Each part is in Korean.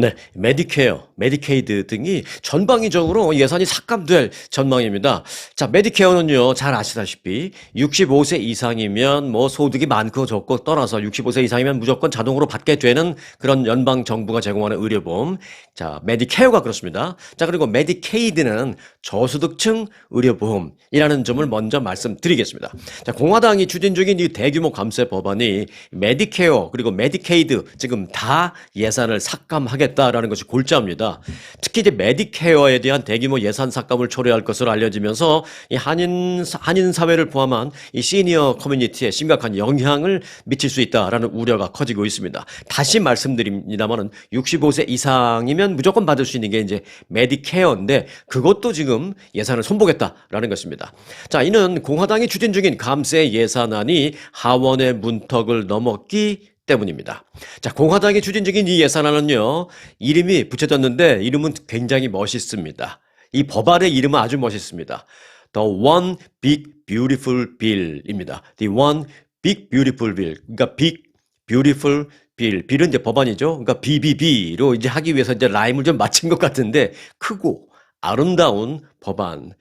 네, 메디케어, 메디케이드 등이 전방위적으로 예산이 삭감될 전망입니다. 자, 메디케어는요, 잘 아시다시피 65세 이상이면 뭐 소득이 많고 적고 떠나서 65세 이상이면 무조건 자동으로 받게 되는 그런 연방 정부가 제공하는 의료보험. 자, 메디케어가 그렇습니다. 자, 그리고 메디케이드는 저소득층 의료보험이라는 점을 먼저 말씀드리겠습니다. 자, 공화당이 추진 중인 이 대규모 감세 법안이 메디케어 그리고 메디케이드 지금 다 예산을 삭감하겠다라는 것이 골자입니다. 특히 이제 메디케어에 대한 대규모 예산 삭감을 초래할 것으로 알려지면서 이 한인 사회를 포함한 이 시니어 커뮤니티에 심각한 영향을 미칠 수 있다라는 우려가 커지고 있습니다. 다시 말씀드립니다만은 65세 이상이면 무조건 받을 수 있는 게 이제 메디케어인데 그것도 지금 예산을 손보겠다라는 것입니다. 자, 이는 공화당이 추진 중인 감세 예산안이 하원의 문턱을 넘었기 때문입니다. 자, 공화당이 추진 중인 이 예산안은요, 이름이 붙여졌는데 이름은 굉장히 멋있습니다. 이 법안의 이름은 아주 멋있습니다. The One Big Beautiful Bill입니다. The One Big Beautiful Bill. 그러니까 Big Beautiful Bill. bill은 이제 법안이죠. 그러니까 BBB로 이제 하기 위해서 이제 라임을 좀 맞춘 것 같은데 크고 아름다운 법안.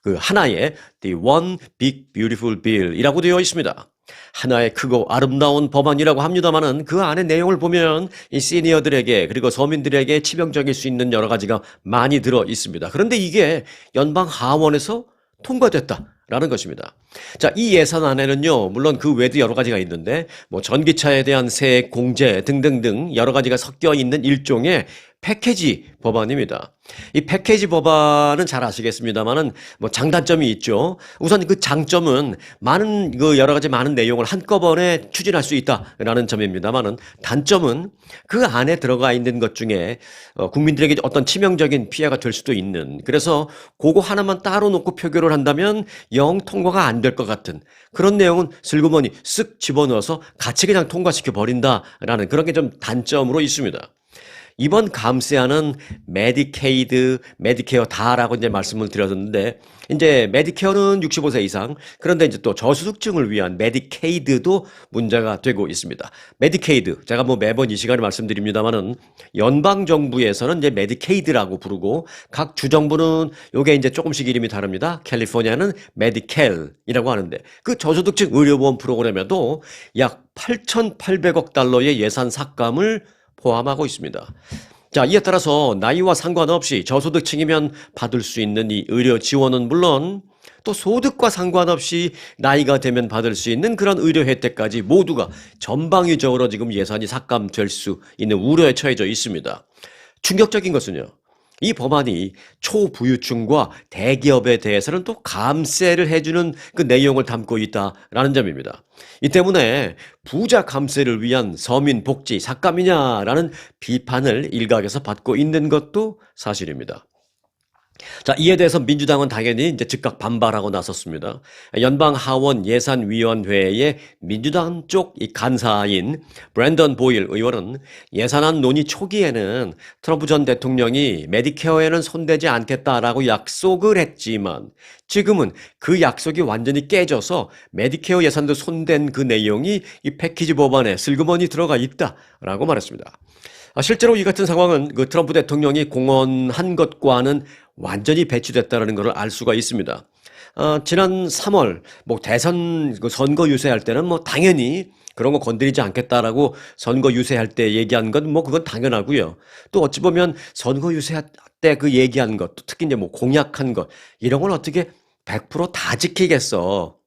그 하나의 The One Big Beautiful Bill이라고 되어 있습니다. 하나의 크고 아름다운 법안이라고 합니다만은 그 안에 내용을 보면 이 시니어들에게 그리고 서민들에게 치명적일 수 있는 여러 가지가 많이 들어 있습니다. 그런데 이게 연방 하원에서 통과됐다라는 것입니다. 자, 이 예산안에는요, 물론 그 외에도 여러 가지가 있는데, 뭐 전기차에 대한 세액 공제 등등등 여러 가지가 섞여 있는 일종의 패키지 법안입니다. 이 패키지 법안은 잘 아시겠습니다만은 뭐 장단점이 있죠. 우선 그 장점은 많은 그 여러 가지 많은 내용을 한꺼번에 추진할 수 있다라는 점입니다만은 단점은 그 안에 들어가 있는 것 중에 국민들에게 어떤 치명적인 피해가 될 수도 있는 그래서 그거 하나만 따로 놓고 표결을 한다면 영 통과가 안 될 것 같은 그런 내용은 슬그머니 쓱 집어넣어서 같이 그냥 통과시켜 버린다라는 그런 게 좀 단점으로 있습니다. 이번 감세안은 메디케이드, 메디케어 다라고 이제 말씀을 드렸는데, 이제 메디케어는 65세 이상, 그런데 이제 또 저소득층을 위한 메디케이드도 문제가 되고 있습니다. 메디케이드, 제가 뭐 매번 이 시간에 말씀드립니다만은, 연방정부에서는 이제 메디케이드라고 부르고, 각 주정부는 요게 이제 조금씩 이름이 다릅니다. 캘리포니아는 메디켈이라고 하는데, 그 저소득층 의료보험 프로그램에도 약 8,800억 달러의 예산 삭감을 포함하고 있습니다. 자, 이에 따라서 나이와 상관없이 저소득층이면 받을 수 있는 이 의료 지원은 물론 또 소득과 상관없이 나이가 되면 받을 수 있는 그런 의료 혜택까지 모두가 전방위적으로 지금 예산이 삭감될 수 있는 우려에 처해져 있습니다. 충격적인 것은요. 이 법안이 초부유층과 대기업에 대해서는 또 감세를 해주는 그 내용을 담고 있다라는 점입니다. 이 때문에 부자 감세를 위한 서민 복지 삭감이냐라는 비판을 일각에서 받고 있는 것도 사실입니다. 자, 이에 대해서 민주당은 당연히 이제 즉각 반발하고 나섰습니다. 연방 하원 예산위원회의 민주당 쪽 이 간사인 브랜던 보일 의원은 예산안 논의 초기에는 트럼프 전 대통령이 메디케어에는 손대지 않겠다라고 약속을 했지만 지금은 그 약속이 완전히 깨져서 메디케어 예산도 손댄 그 내용이 이 패키지 법안에 슬그머니 들어가 있다라고 말했습니다. 실제로 이 같은 상황은 그 트럼프 대통령이 공언한 것과는 완전히 배치됐다는 것을 알 수가 있습니다. 지난 3월 뭐 대선 그 선거 유세할 때는 뭐 당연히 그런 거 건드리지 않겠다라고 선거 유세할 때 얘기한 건 뭐 그건 당연하고요. 또 어찌 보면 선거 유세할 때 그 얘기한 것, 특히 이제 뭐 공약한 것 이런 걸 어떻게 100%다 지키겠어?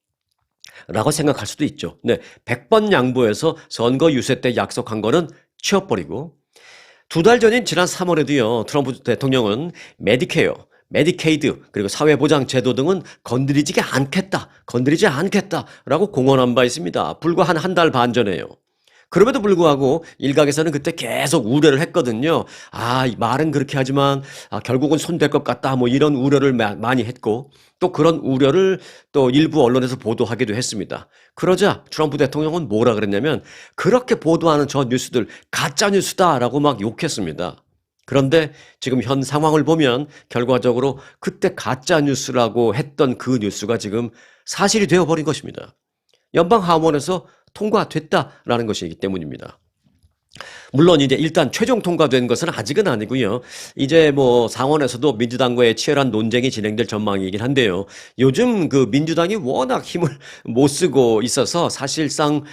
라고 생각할 수도 있죠. 네, 100번 양보해서 선거 유세 때 약속한 거는 치워버리고 2달 전인 지난 3월에도요, 트럼프 대통령은 메디케어, 메디케이드, 그리고 사회보장 제도 등은 건드리지 않겠다라고 공언한 바 있습니다. 불과 한 달 반 전에요. 그럼에도 불구하고 일각에서는 그때 계속 우려를 했거든요. 이 말은 그렇게 하지만 결국은 손댈 것 같다. 뭐 이런 우려를 많이 했고 또 그런 우려를 또 일부 언론에서 보도하기도 했습니다. 그러자 트럼프 대통령은 뭐라 그랬냐면 그렇게 보도하는 저 뉴스들 가짜 뉴스다라고 막 욕했습니다. 그런데 지금 현 상황을 보면 결과적으로 그때 가짜 뉴스라고 했던 그 뉴스가 지금 사실이 되어버린 것입니다. 연방 하원에서 통과됐다라는 것이기 때문입니다. 물론 이제 일단 최종 통과된 것은 아직은 아니고요. 이제 뭐 상원에서도 민주당과의 치열한 논쟁이 진행될 전망이긴 한데요. 요즘 그 민주당이 워낙 힘을 못 쓰고 있어서 사실상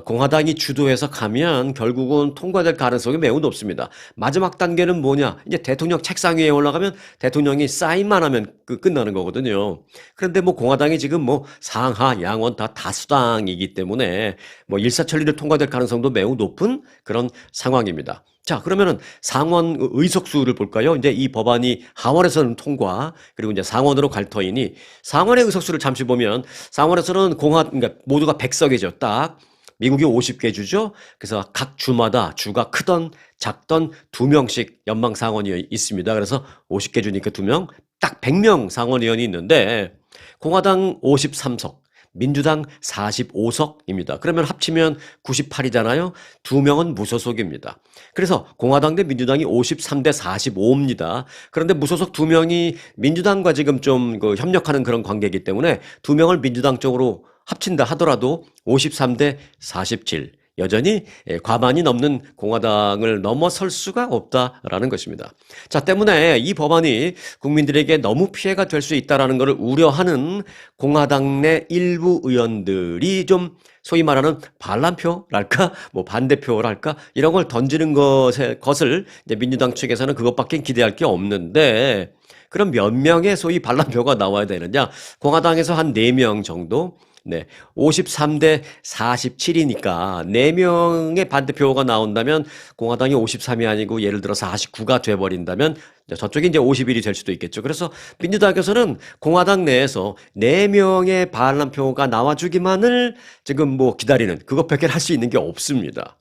공화당이 주도해서 가면 결국은 통과될 가능성이 매우 높습니다. 마지막 단계는 뭐냐? 이제 대통령 책상 위에 올라가면 대통령이 사인만 하면 끝나는 거거든요. 그런데 뭐 공화당이 지금 뭐 상하 양원 다 다수당이기 때문에 뭐 일사천리로 통과될 가능성도 매우 높은 그런 상황입니다. 자, 그러면은 상원 의석수를 볼까요? 이제 이 법안이 하원에서는 통과, 그리고 이제 상원으로 갈 터이니 상원의 의석수를 잠시 보면 상원에서는 그러니까 모두가 100석이죠. 딱. 미국이 50개 주죠. 그래서 각 주마다 주가 크던 작던 2명씩 연방 상원이 있습니다. 그래서 50개 주니까 2명, 딱 100명 상원의원이 있는데 공화당 53석, 민주당 45석입니다. 그러면 합치면 98이잖아요. 2명은 무소속입니다. 그래서 공화당 대 민주당이 53대 45입니다. 그런데 무소속 2명이 민주당과 지금 좀 그 협력하는 그런 관계이기 때문에 2명을 민주당 쪽으로 합친다 하더라도 53대 47. 여전히 과반이 넘는 공화당을 넘어설 수가 없다라는 것입니다. 자, 때문에 이 법안이 국민들에게 너무 피해가 될 수 있다라는 것을 우려하는 공화당 내 일부 의원들이 좀 소위 말하는 반란표랄까, 뭐 반대표랄까 이런 걸 던지는 것을 이제 민주당 측에서는 그것밖에 기대할 게 없는데 그럼 몇 명의 소위 반란표가 나와야 되느냐? 공화당에서 한 4명 정도. 네. 53대 47이니까 4명의 반대표가 나온다면 공화당이 53이 아니고 예를 들어 49가 돼버린다면 저쪽이 이제 51이 될 수도 있겠죠. 그래서 민주당에서는 공화당 내에서 4명의 반란표가 나와주기만을 지금 뭐 기다리는 그것밖에 할 수 있는 게 없습니다.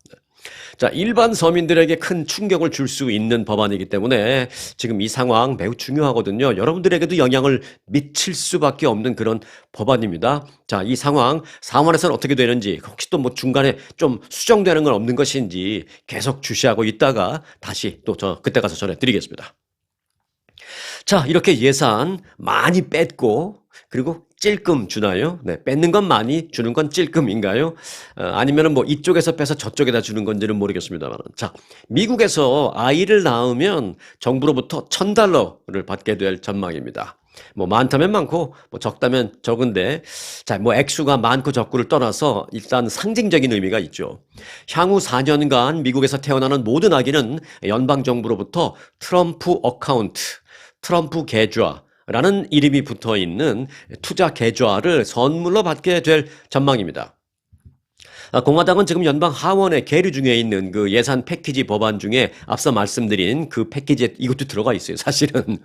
자, 일반 서민들에게 큰 충격을 줄 수 있는 법안이기 때문에 지금 이 상황 매우 중요하거든요. 여러분들에게도 영향을 미칠 수밖에 없는 그런 법안입니다. 자, 이 상황 상원에서는 어떻게 되는지 혹시 또 뭐 중간에 좀 수정되는 건 없는 것인지 계속 주시하고 있다가 다시 또 그때 가서 전해드리겠습니다. 자, 이렇게 예산 많이 뺐고 그리고 찔끔 주나요? 네, 뺏는 건 많이, 주는 건 찔끔인가요? 아니면은 뭐 이쪽에서 빼서 저쪽에다 주는 건지는 모르겠습니다만. 자, 미국에서 아이를 낳으면 정부로부터 $1,000를 받게 될 전망입니다. 뭐 많다면 많고 뭐 적다면 적은데 자, 뭐 액수가 많고 적고를 떠나서 일단 상징적인 의미가 있죠. 향후 4년간 미국에서 태어나는 모든 아기는 연방 정부로부터 트럼프 어카운트, 트럼프 계좌라는 이름이 붙어 있는 투자 계좌를 선물로 받게 될 전망입니다. 공화당은 지금 연방 하원에 계류 중에 있는 그 예산 패키지 법안 중에 앞서 말씀드린 그 패키지에 이것도 들어가 있어요. 사실은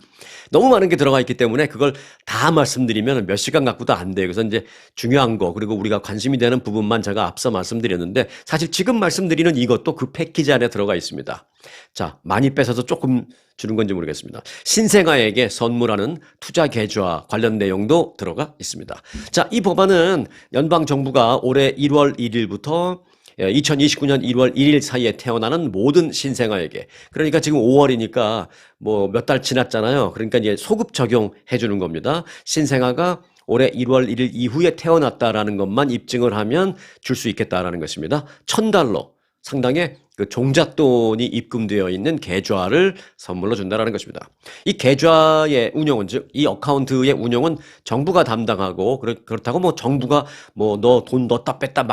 너무 많은 게 들어가 있기 때문에 그걸 다 말씀드리면 몇 시간 갖고도 안 돼요. 그래서 이제 중요한 거 그리고 우리가 관심이 되는 부분만 제가 앞서 말씀드렸는데 사실 지금 말씀드리는 이것도 그 패키지 안에 들어가 있습니다. 자, 많이 뺏어서 조금 주는 건지 모르겠습니다. 신생아에게 선물하는 투자 계좌 관련 내용도 들어가 있습니다. 자, 이 법안은 연방 정부가 올해 1월 1일부터 2029년 1월 1일 사이에 태어나는 모든 신생아에게 그러니까 지금 5월이니까 뭐 몇 달 지났잖아요. 그러니까 이제 소급 적용해 주는 겁니다. 신생아가 올해 1월 1일 이후에 태어났다라는 것만 입증을 하면 줄 수 있겠다라는 것입니다. $1,000 상당의 그 종잣돈이 입금되어 있는 계좌를 선물로 준다라는 것입니다. 이 계좌의 운영은 즉 이 어카운트의 운영은 정부가 담당하고 그렇다고 뭐 정부가 뭐 너 돈 넣었다 뺐다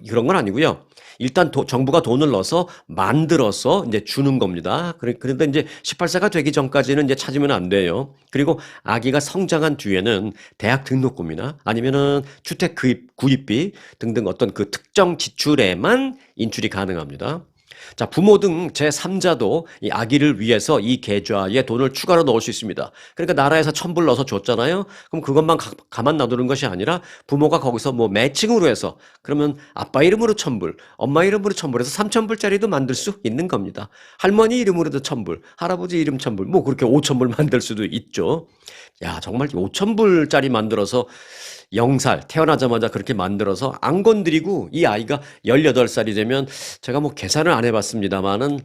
그런 건 아니고요. 일단 정부가 돈을 넣어서 만들어서 이제 주는 겁니다. 그런데 이제 18세가 되기 전까지는 이제 찾으면 안 돼요. 그리고 아기가 성장한 뒤에는 대학 등록금이나 아니면은 주택 구입비 등등 어떤 그 특정 지출에만 인출이 가능합니다. 자, 부모 등 제3자도 이 아기를 위해서 이 계좌에 돈을 추가로 넣을 수 있습니다. 그러니까 나라에서 1,000불 넣어서 줬잖아요. 그럼 그것만 가만 놔두는 것이 아니라 부모가 거기서 뭐 매칭으로 해서 그러면 아빠 이름으로 1,000불, 엄마 이름으로 1,000불 해서 3,000불짜리도 만들 수 있는 겁니다. 할머니 이름으로도 1,000불, 할아버지 이름 1,000불, 뭐 그렇게 5,000불 만들 수도 있죠. 야, 정말 5,000불짜리 만들어서 0살 태어나자마자 그렇게 만들어서 안 건드리고 이 아이가 18살이 되면 제가 뭐 계산을 안 해봤습니다만은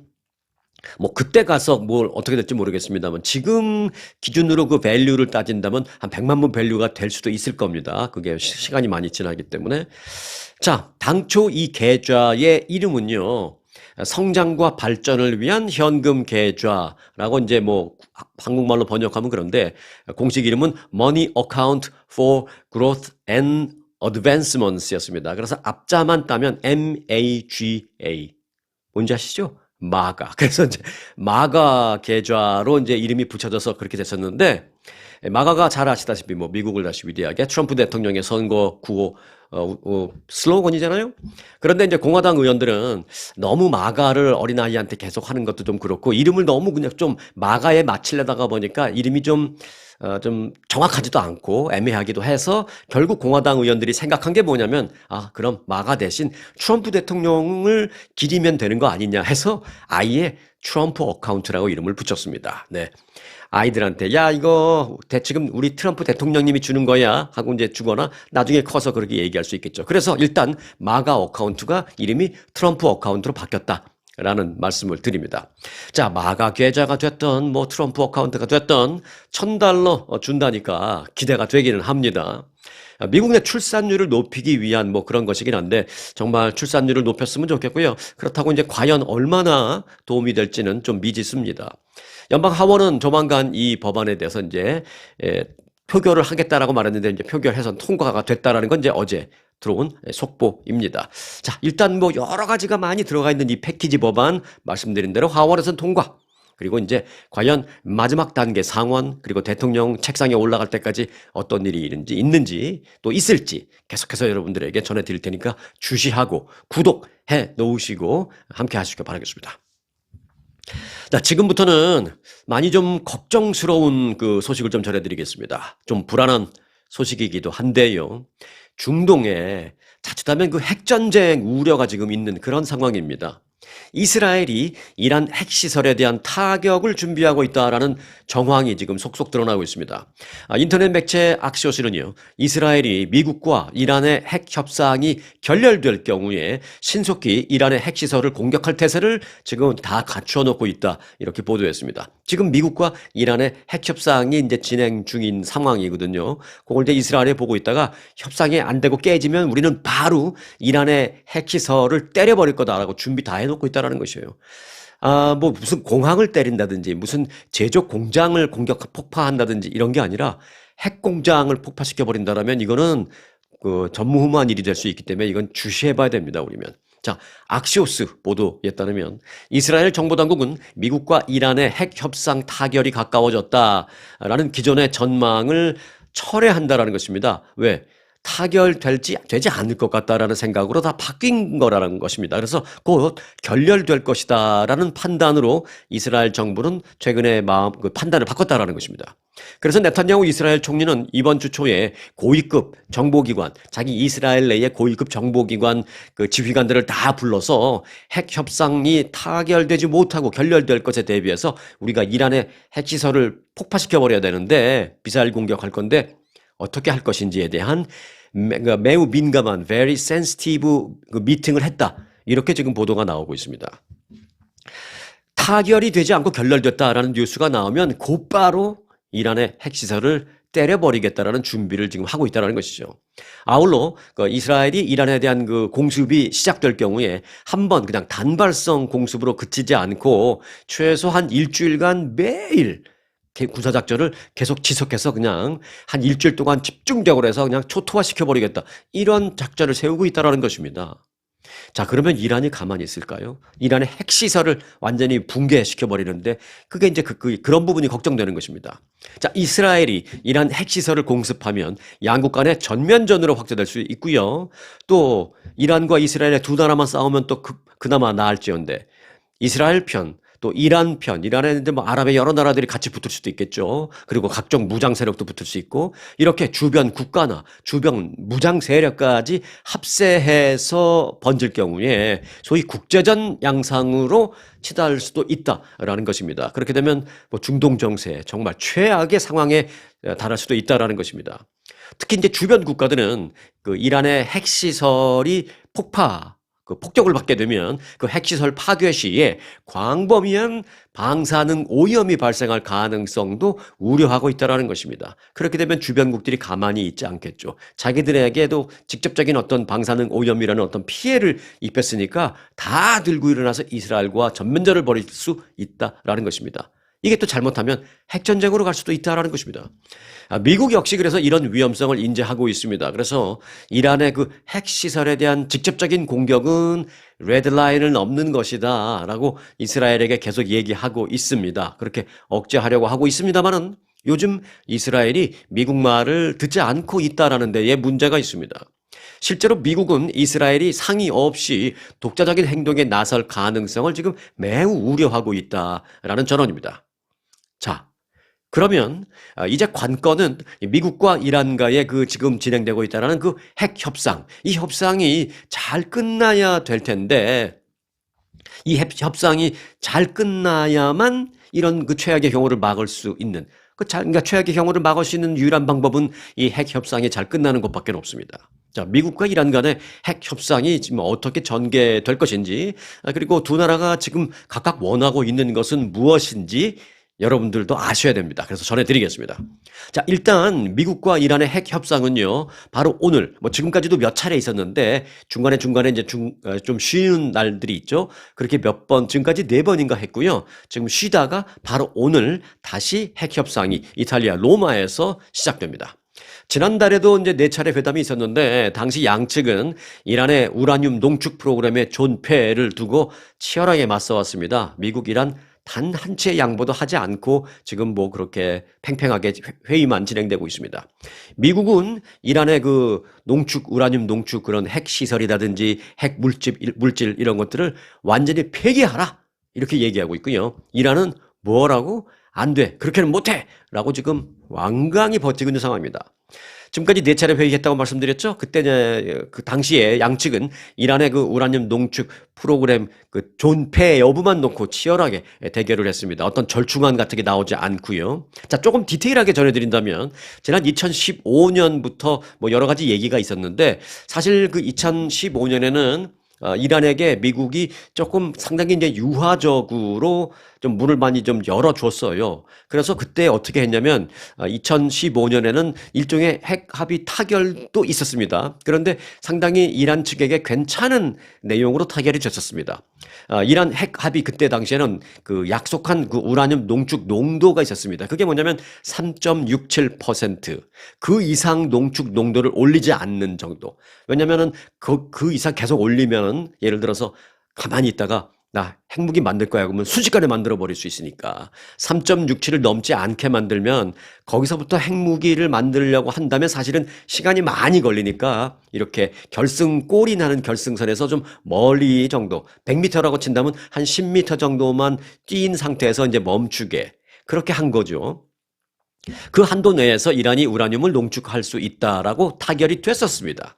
뭐 그때 가서 뭘 어떻게 될지 모르겠습니다만 지금 기준으로 그 밸류를 따진다면 한 100만 분 밸류가 될 수도 있을 겁니다. 그게 시간이 많이 지나기 때문에. 자, 당초 이 계좌의 이름은요. 성장과 발전을 위한 현금 계좌라고 이제 뭐 한국말로 번역하면 그런데 공식 이름은 Money Account for Growth and Advancements였습니다. 그래서 앞자만 따면 MAGA. 뭔지 아시죠? 마가. 그래서 이제 마가 계좌로 이제 이름이 붙여져서 그렇게 됐었는데 마가가 잘 아시다시피 뭐 미국을 다시 위대하게 트럼프 대통령의 선거 구호 슬로건이잖아요. 그런데 이제 공화당 의원들은 너무 마가를 어린아이한테 계속 하는 것도 좀 그렇고 이름을 너무 그냥 좀 마가에 맞추려다가 보니까 이름이 좀 정확하지도 않고 애매하기도 해서 결국 공화당 의원들이 생각한 게 뭐냐면 그럼 마가 대신 트럼프 대통령을 기리면 되는 거 아니냐 해서 아예 트럼프 어카운트라고 이름을 붙였습니다. 네. 아이들한테 야 이거 지금 우리 트럼프 대통령님이 주는 거야 하고 이제 주거나 나중에 커서 그렇게 얘기할 수 있겠죠. 그래서 일단 마가 어카운트가 이름이 트럼프 어카운트로 바뀌었다. 라는 말씀을 드립니다. 자, 마가 계좌가 됐던 뭐 트럼프 어카운트가 됐던 $1,000 준다니까 기대가 되기는 합니다. 미국 내 출산율을 높이기 위한 뭐 그런 것이긴 한데 정말 출산율을 높였으면 좋겠고요. 그렇다고 이제 과연 얼마나 도움이 될지는 좀 미지수입니다. 연방 하원은 조만간 이 법안에 대해서 이제 표결을 하겠다라고 말했는데 이제 표결해서 통과가 됐다라는 건 이제 어제 들어온 속보입니다. 자, 일단 뭐 여러 가지가 많이 들어가 있는 이 패키지 법안 말씀드린 대로 하원에서는 통과. 그리고 이제 과연 마지막 단계 상원 그리고 대통령 책상에 올라갈 때까지 어떤 일이 있는지 또 있을지 계속해서 여러분들에게 전해드릴 테니까 주시하고 구독해 놓으시고 함께 하시길 바라겠습니다. 자, 지금부터는 많이 좀 걱정스러운 그 소식을 좀 전해드리겠습니다. 좀 불안한 소식이기도 한데요. 중동에 자칫하면 그 핵전쟁 우려가 지금 있는 그런 상황입니다. 이스라엘이 이란 핵시설에 대한 타격을 준비하고 있다라는 정황이 지금 속속 드러나고 있습니다. 인터넷 매체 악시오스는요, 이스라엘이 미국과 이란의 핵 협상이 결렬될 경우에 신속히 이란의 핵시설을 공격할 태세를 지금 다 갖추어 놓고 있다. 이렇게 보도했습니다. 지금 미국과 이란의 핵 협상이 이제 진행 중인 상황이거든요. 그걸 이제 이스라엘에 보고 있다가 협상이 안 되고 깨지면 우리는 바로 이란의 핵시설을 때려버릴 거다라고 준비 다 해놓고 있다라는 것이에요. 뭐 무슨 공항을 때린다든지 무슨 제조 공장을 폭파한다든지 이런 게 아니라 핵 공장을 폭파시켜 버린다라면 이거는 그 전무후무한 일이 될 수 있기 때문에 이건 주시해봐야 됩니다. 우리면. 자, 악시오스 보도에 따르면 이스라엘 정보당국은 미국과 이란의 핵 협상 타결이 가까워졌다라는 기존의 전망을 철회한다라는 것입니다. 왜? 되지 않을 것 같다라는 생각으로 다 바뀐 거라는 것입니다. 그래서 곧 결렬될 것이다라는 판단으로 이스라엘 정부는 최근에 그 판단을 바꿨다라는 것입니다. 그래서 네탄야후 이스라엘 총리는 이번 주 초에 고위급 정보기관, 자기 이스라엘 내의 고위급 정보기관 그 지휘관들을 다 불러서 핵 협상이 타결되지 못하고 결렬될 것에 대비해서 우리가 이란의 핵시설을 폭파시켜 버려야 되는데 미사일 공격할 건데 어떻게 할 것인지에 대한 매우 민감한 very sensitive 그 미팅을 했다. 이렇게 지금 보도가 나오고 있습니다. 타결이 되지 않고 결렬됐다라는 뉴스가 나오면 곧바로 이란의 핵시설을 때려버리겠다라는 준비를 지금 하고 있다는 것이죠. 아울러 이스라엘이 이란에 대한 그 공습이 시작될 경우에 한번 그냥 단발성 공습으로 그치지 않고 최소한 일주일간 매일 군사작전을 계속 지속해서 그냥 한 일주일 동안 집중적으로 해서 그냥 초토화시켜버리겠다. 이런 작전을 세우고 있다는 것입니다. 자, 그러면 이란이 가만히 있을까요? 이란의 핵시설을 완전히 붕괴시켜버리는데 그게 이제 그런 부분이 걱정되는 것입니다. 자, 이스라엘이 이란 핵시설을 공습하면 양국 간의 전면전으로 확대될 수 있고요. 또 이란과 이스라엘의 두 나라만 싸우면 또 그나마 나을지언데 이스라엘 편 또 이란 편, 이란에 뭐 아랍의 여러 나라들이 같이 붙을 수도 있겠죠. 그리고 각종 무장 세력도 붙을 수 있고 이렇게 주변 국가나 주변 무장 세력까지 합세해서 번질 경우에 소위 국제전 양상으로 치달을 수도 있다라는 것입니다. 그렇게 되면 뭐 중동 정세 정말 최악의 상황에 달할 수도 있다라는 것입니다. 특히 이제 주변 국가들은 그 이란의 핵시설이 폭파 그 폭격을 받게 되면 그 핵시설 파괴 시에 광범위한 방사능 오염이 발생할 가능성도 우려하고 있다는 것입니다. 그렇게 되면 주변국들이 가만히 있지 않겠죠. 자기들에게도 직접적인 어떤 방사능 오염이라는 어떤 피해를 입혔으니까 다 들고 일어나서 이스라엘과 전면전을 벌일 수 있다라는 것입니다. 이게 또 잘못하면 핵전쟁으로 갈 수도 있다라는 것입니다. 미국 역시 그래서 이런 위험성을 인지하고 있습니다. 그래서 이란의 그 핵시설에 대한 직접적인 공격은 레드라인을 넘는 것이다 라고 이스라엘에게 계속 얘기하고 있습니다. 그렇게 억제하려고 하고 있습니다만은 요즘 이스라엘이 미국 말을 듣지 않고 있다라는 데에 문제가 있습니다. 실제로 미국은 이스라엘이 상의 없이 독자적인 행동에 나설 가능성을 지금 매우 우려하고 있다라는 전언입니다. 자, 그러면 이제 관건은 미국과 이란과의 그 지금 진행되고 있다는 그 핵 협상, 이 협상이 잘 끝나야 될 텐데 이 핵 협상이 잘 끝나야만 이런 그 최악의 경우를 막을 수 있는 그러니까 최악의 경우를 막을 수 있는 유일한 방법은 이 핵 협상이 잘 끝나는 것밖에 없습니다. 자, 미국과 이란 간의 핵 협상이 지금 어떻게 전개될 것인지, 그리고 두 나라가 지금 각각 원하고 있는 것은 무엇인지 여러분들도 아셔야 됩니다. 그래서 전해드리겠습니다. 자, 일단 미국과 이란의 핵 협상은요, 바로 오늘, 뭐 지금까지도 몇 차례 있었는데 중간에 이제 좀 쉬는 날들이 있죠. 그렇게 몇 번, 지금까지 4번인가 했고요. 지금 쉬다가 바로 오늘 다시 핵 협상이 이탈리아 로마에서 시작됩니다. 지난달에도 이제 4차례 회담이 있었는데 당시 양측은 이란의 우라늄 농축 프로그램의 존폐를 두고 치열하게 맞서왔습니다. 미국, 이란 단 한 채의 양보도 하지 않고 지금 뭐 그렇게 팽팽하게 회의만 진행되고 있습니다. 미국은 이란의 그 우라늄 농축 그런 핵 시설이라든지 핵 물질 이런 것들을 완전히 폐기하라 이렇게 얘기하고 있고요. 이란은 뭐라고? 안 돼. 그렇게는 못해. 라고 지금 완강히 버티고 있는 상황입니다. 지금까지 4차례 회의했다고 말씀드렸죠? 그때 그 당시에 양측은 이란의 그 우라늄 농축 프로그램 그 존폐 여부만 놓고 치열하게 대결을 했습니다. 어떤 절충안 같은 게 나오지 않고요. 자, 조금 디테일하게 전해드린다면 지난 2015년부터 뭐 여러 가지 얘기가 있었는데 사실 그 2015년에는 이란에게 미국이 조금 상당히 이제 유화적으로 좀 문을 많이 좀 열어줬어요. 그래서 그때 어떻게 했냐면 2015년에는 일종의 핵 합의 타결도 있었습니다. 그런데 상당히 이란 측에게 괜찮은 내용으로 타결이 됐었습니다. 이란 핵 합의 그때 당시에는 그 약속한 그 우라늄 농축 농도가 있었습니다. 그게 뭐냐면 3.67%그 이상 농축 농도를 올리지 않는 정도. 왜냐면은 그 이상 계속 올리면 예를 들어서 가만히 있다가 나 핵무기 만들 거야 그러면 순식간에 만들어 버릴 수 있으니까 3.67을 넘지 않게 만들면 거기서부터 핵무기를 만들려고 한다면 사실은 시간이 많이 걸리니까 이렇게 골이 나는 결승선에서 좀 멀리 정도 100m라고 친다면 한 10m 정도만 뛴 상태에서 이제 멈추게 그렇게 한 거죠. 그 한도 내에서 이란이 우라늄을 농축할 수 있다라고 타결이 됐었습니다.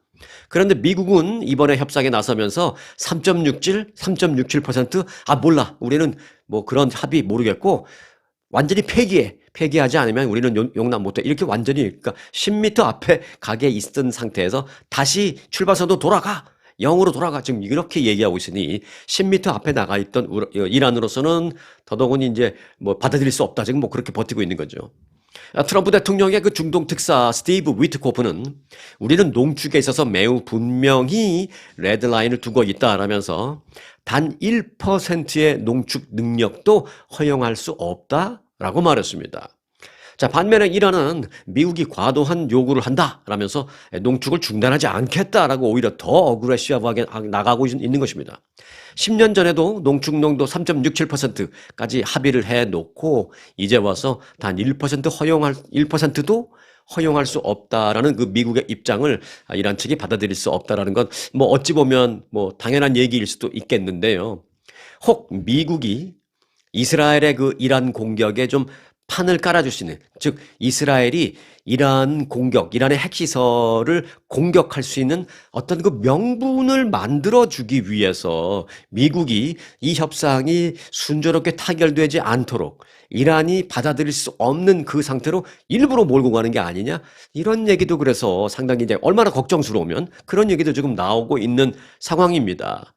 그런데 미국은 이번에 협상에 나서면서 3.67%, 몰라. 우리는 뭐 그런 합의 모르겠고, 완전히 폐기하지 않으면 우리는 용납 못해. 이렇게 완전히, 그러니까 10m 앞에 가게 있던 상태에서 다시 출발선도 돌아가. 0으로 돌아가. 지금 이렇게 얘기하고 있으니 10m 앞에 나가 있던 이란으로서는 더더욱이 이제 뭐 받아들일 수 없다. 지금 뭐 그렇게 버티고 있는 거죠. 트럼프 대통령의 그 중동 특사 스티브 위트코프는 우리는 농축에 있어서 매우 분명히 레드라인을 두고 있다라면서 단 1%의 농축 능력도 허용할 수 없다라고 말했습니다. 자, 반면에 이란은 미국이 과도한 요구를 한다라면서 농축을 중단하지 않겠다라고 오히려 더 어그레시브하게 나가고 있는 것입니다. 10년 전에도 농축 농도 3.67%까지 합의를 해놓고 이제 와서 단 1%도 허용할 수 없다라는 그 미국의 입장을 이란 측이 받아들일 수 없다라는 건 뭐 어찌 보면 뭐 당연한 얘기일 수도 있겠는데요. 혹 미국이 이스라엘의 그 이란 공격에 좀 판을 깔아줄 수 있는, 즉 이스라엘이 이란의 핵시설을 공격할 수 있는 어떤 그 명분을 만들어주기 위해서 미국이 이 협상이 순조롭게 타결되지 않도록 이란이 받아들일 수 없는 그 상태로 일부러 몰고 가는 게 아니냐, 이런 얘기도 그래서 상당히 이제 얼마나 걱정스러우면 그런 얘기도 지금 나오고 있는 상황입니다.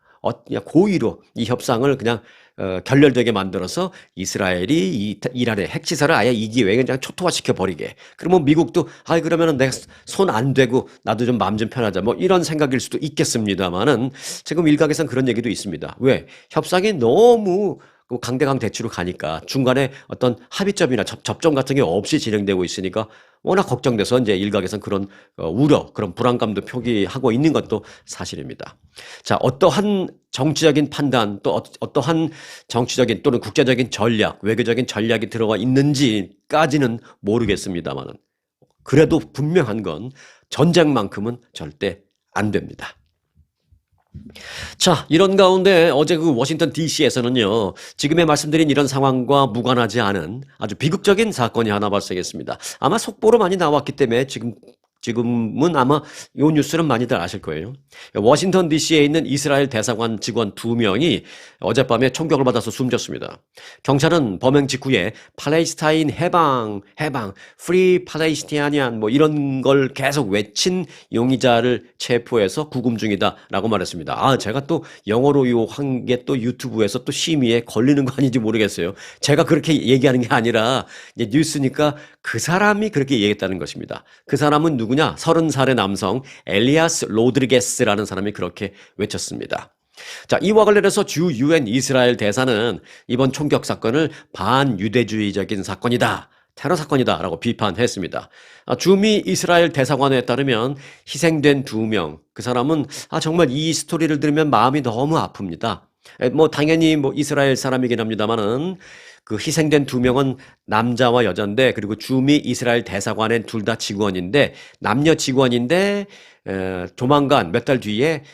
그냥 고의로 이 협상을 그냥 결렬되게 만들어서 이스라엘이 이란의 핵시설을 아예 이 기회에 그냥 초토화시켜 버리게. 그러면 미국도 그러면은 내가 손 안 대고 나도 좀 마음 좀 편하자. 뭐 이런 생각일 수도 있겠습니다만은 지금 일각에서는 그런 얘기도 있습니다. 왜? 협상이 너무 그 강대강 대치로 가니까 중간에 어떤 합의점이나 접점 같은 게 없이 진행되고 있으니까 워낙 걱정돼서 이제 일각에서는 그런 우려, 그런 불안감도 표기하고 있는 것도 사실입니다. 자, 어떠한 정치적인 판단 또 어떠한 정치적인 또는 국제적인 전략, 외교적인 전략이 들어가 있는지까지는 모르겠습니다만은 그래도 분명한 건 전쟁만큼은 절대 안 됩니다. 자, 이런 가운데 어제 그 워싱턴 DC에서는요, 지금에 말씀드린 이런 상황과 무관하지 않은 아주 비극적인 사건이 하나 발생했습니다. 아마 속보로 많이 나왔기 때문에 지금은 아마 이 뉴스는 많이들 아실 거예요. 워싱턴 DC에 있는 이스라엘 대사관 직원 2명이 어젯밤에 총격을 받아서 숨졌습니다. 경찰은 범행 직후에 팔레스타인 해방, 프리 팔레스티니안 뭐 이런 걸 계속 외친 용의자를 체포해서 구금 중이다라고 말했습니다. 제가 또 영어로 한 게 또 유튜브에서 또 심의에 걸리는 거 아닌지 모르겠어요. 제가 그렇게 얘기하는 게 아니라 이제 뉴스니까 그 사람이 그렇게 얘기했다는 것입니다. 그 사람은 누구냐? 30살의 남성 엘리아스 로드리게스라는 사람이 그렇게 외쳤습니다. 자, 이와 관련해서 주 유엔 이스라엘 대사는 이번 총격 사건을 반유대주의적인 사건이다. 테러 사건이다라고 비판했습니다. 주미 이스라엘 대사관에 따르면 희생된 2명, 그 사람은 정말 이 스토리를 들으면 마음이 너무 아픕니다. 뭐 당연히 뭐 이스라엘 사람이긴 합니다만은 그 희생된 2명은 남자와 여자인데 그리고 주미 이스라엘 대사관엔 둘 다 직원인데 남녀 직원인데 조만간 몇 달 뒤에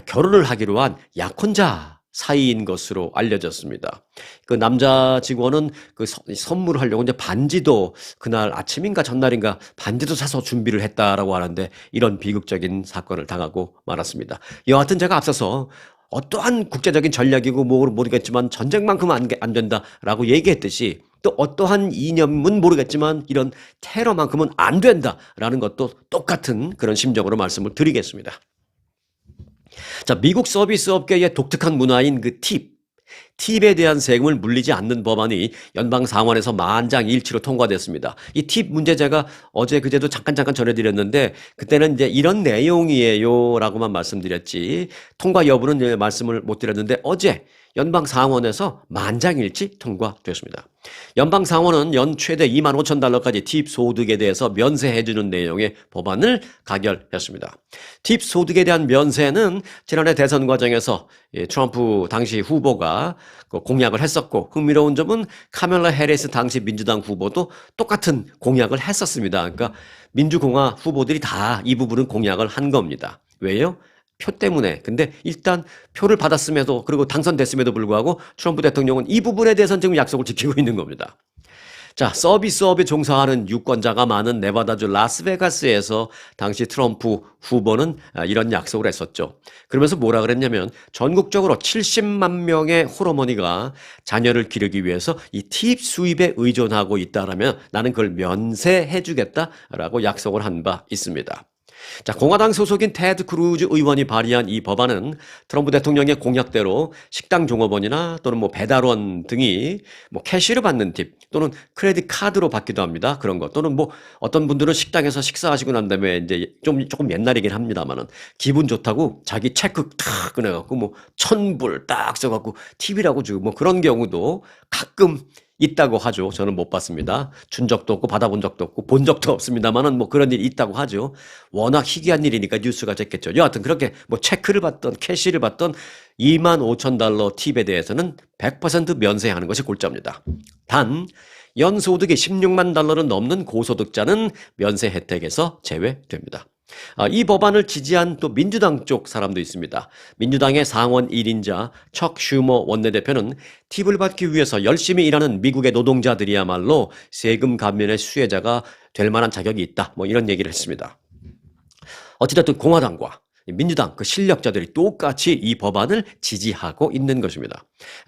결혼을 하기로 한 약혼자 사이인 것으로 알려졌습니다. 그 남자 직원은 그 선물을 하려고 이제 반지도 그날 아침인가 전날인가 반지도 사서 준비를 했다라고 하는데 이런 비극적인 사건을 당하고 말았습니다. 여하튼 제가 앞서서 어떠한 국제적인 전략이고 뭐 모르겠지만 전쟁만큼은 안 된다라고 얘기했듯이 또 어떠한 이념은 모르겠지만 이런 테러만큼은 안 된다라는 것도 똑같은 그런 심정으로 말씀을 드리겠습니다. 자, 미국 서비스 업계의 독특한 문화인 그 팁에 대한 세금을 물리지 않는 법안이 연방 상원에서 만장일치로 통과됐습니다. 이 팁 문제 제가 어제 그제도 잠깐 전해드렸는데 그때는 이제 이런 내용이에요라고만 말씀드렸지 통과 여부는 말씀을 못 드렸는데 어제 연방 상원에서 만장일치 통과됐습니다. 연방 상원은 연 최대 25,000달러까지 팁 소득에 대해서 면세해주는 내용의 법안을 가결했습니다. 팁 소득에 대한 면세는 지난해 대선 과정에서 트럼프 당시 후보가 공약을 했었고 흥미로운 점은 카멜라 해리스 당시 민주당 후보도 똑같은 공약을 했었습니다. 그러니까 민주공화 후보들이 다 이 부분은 공약을 한 겁니다. 왜요? 표 때문에. 근데 일단 표를 받았음에도 그리고 당선됐음에도 불구하고 트럼프 대통령은 이 부분에 대해서는 지금 약속을 지키고 있는 겁니다. 자, 서비스업에 종사하는 유권자가 많은 네바다주 라스베가스에서 당시 트럼프 후보는 이런 약속을 했었죠. 그러면서 뭐라 그랬냐면 전국적으로 70만 명의 홀어머니가 자녀를 기르기 위해서 이 팁 수입에 의존하고 있다라면 나는 그걸 면세해 주겠다라고 약속을 한 바 있습니다. 자, 공화당 소속인 테드 크루즈 의원이 발의한 이 법안은 트럼프 대통령의 공약대로 식당 종업원이나 또는 뭐 배달원 등이 뭐 캐시를 받는 팁 또는 크레딧 카드로 받기도 합니다. 그런 거 또는 뭐 어떤 분들은 식당에서 식사하시고 난 다음에 이제 조금 옛날이긴 합니다만은 기분 좋다고 자기 체크 탁 꺼내갖고 뭐 1,000불 딱 써갖고 팁이라고 주고 뭐 그런 경우도 가끔 있다고 하죠. 저는 못 봤습니다. 준 적도 없고 받아본 적도 없고 본 적도 없습니다만은 뭐 그런 일이 있다고 하죠. 워낙 희귀한 일이니까 뉴스가 됐겠죠. 여하튼 그렇게 뭐 체크를 받던 캐시를 받던 25,000달러 팁에 대해서는 100% 면세하는 것이 골자입니다. 단 연소득이 16만 달러를 넘는 고소득자는 면세 혜택에서 제외됩니다. 이 법안을 지지한 또 민주당 쪽 사람도 있습니다. 민주당의 상원 1인자 척 슈머 원내대표는 팁을 받기 위해서 열심히 일하는 미국의 노동자들이야말로 세금 감면의 수혜자가 될 만한 자격이 있다. 뭐 이런 얘기를 했습니다. 어찌됐든 공화당과 민주당 그 실력자들이 똑같이 이 법안을 지지하고 있는 것입니다.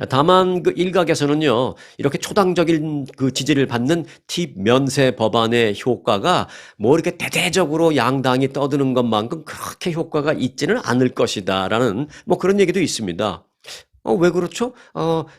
다만 그 일각에서는요, 이렇게 초당적인 그 지지를 받는 팁 면세 법안의 효과가 뭐 이렇게 대대적으로 양당이 떠드는 것만큼 그렇게 효과가 있지는 않을 것이다라는 뭐 그런 얘기도 있습니다. 왜 그렇죠?